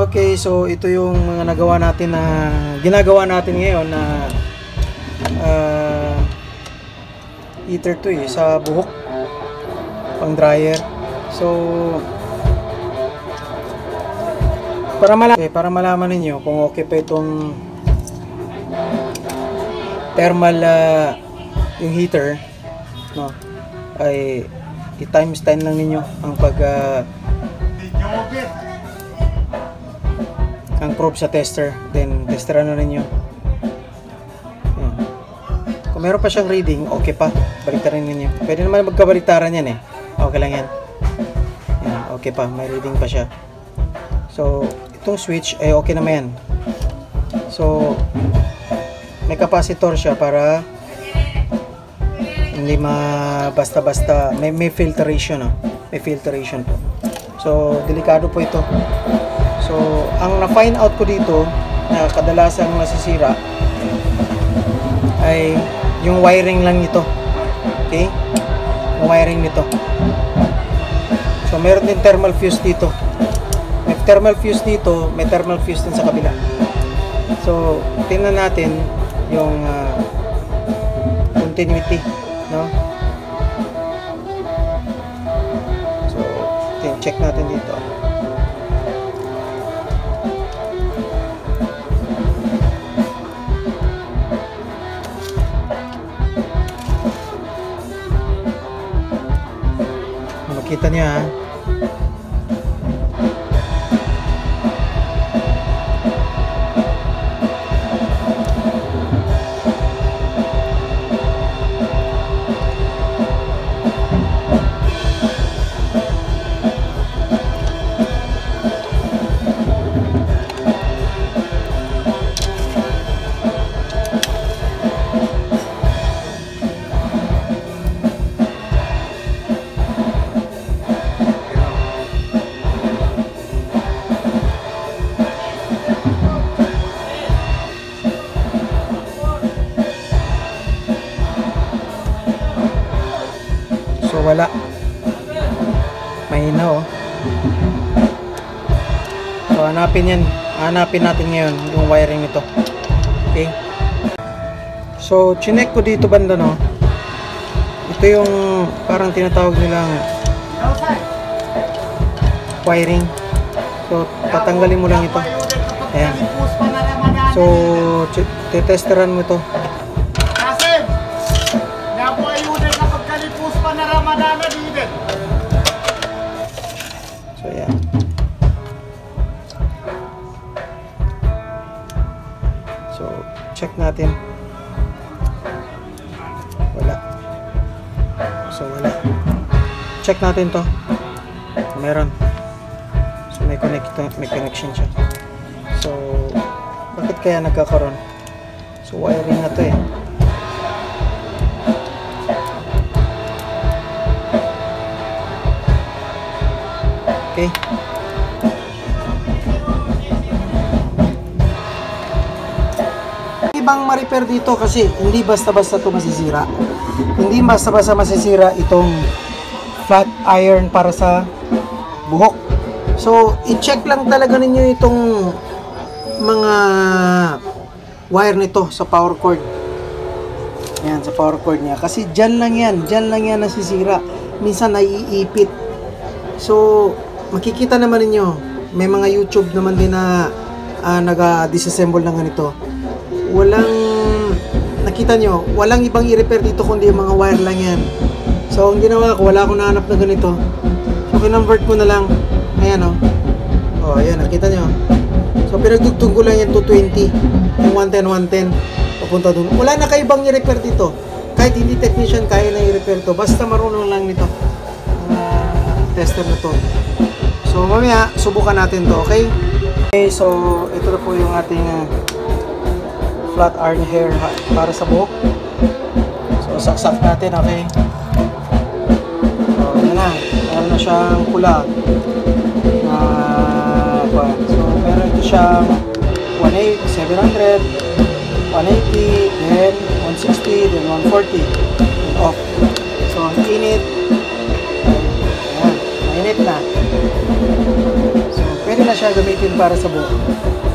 Okay, so ito yung mga ginagawa natin ngayon na heater to sa buhok, pang dryer. So para malaman ninyo kung okay pa itong thermal yung heater, no, ay i-times 10 lang ninyo ang ang probe sa tester, then testeran na ninyo. Ayan. Kung meron pa siyang reading, okay pa, baliktarin ninyo. Pwede naman magkabaliktaran yan okay lang yan. Ayan, okay pa, may reading pa siya. So itong switch ay okay naman yan. So may capacitor siya para hindi basta-basta, may filtration, may filtration po. So delikado po ito. So ang na-find out ko dito na kadalasang nasisira ay yung wiring lang nito. Okay? Yung wiring nito. So meron din thermal fuse dito. May thermal fuse dito, may thermal fuse din sa kabila. So tingnan natin yung continuity, no? So check natin dito. Makita niyo So wala, mahina So hanapin natin ngayon yung wiring nito. Okay, so chinek ko dito banda, no. Ito yung parang tinatawag nilang wiring. So tatanggalin mo lang ito. Ayan. So tetesteran mo ito. So yeah. So check natin. Wala. So wala. Check natin to. Meron. So may connection siya. So bakit kaya nagkakaroon? So wiring na to Okay. Ibang ma-repair dito kasi hindi basta-basta ito masisira. Hindi basta-basta masisira itong flat iron para sa buhok. So, i-check lang talaga ninyo itong mga wire nito sa power cord. Yan, sa power cord niya. Kasi dyan lang yan nasisira. Minsan naiipit. So, makikita naman ninyo, may mga YouTube naman din na nag-disassemble ng ganito. Nakita nyo, walang ibang i-repair dito kundi yung mga wire lang yan. So ang ginawa ko, wala akong nahanap na ganito. So kinonvert ko na lang. Ayan ayan, nakita nyo. So pinagdugtong ko lang yan 220. Yung 110 papunta dun. Wala na kayo ibang i-repair dito. Kahit hindi technician, kaya na i-repair to. Basta marunong lang nito tester na to. So mamaya, subukan natin to, okay? Okay, so ito na po yung ating flat iron hair para sa buhok. So saksak natin, okay? So yan na, meron na siyang pula. So meron ito siyang 700, 180, then 160, then 140, then off. So ang init. Mainit na. So, pwede na siya gamitin para sa buhok.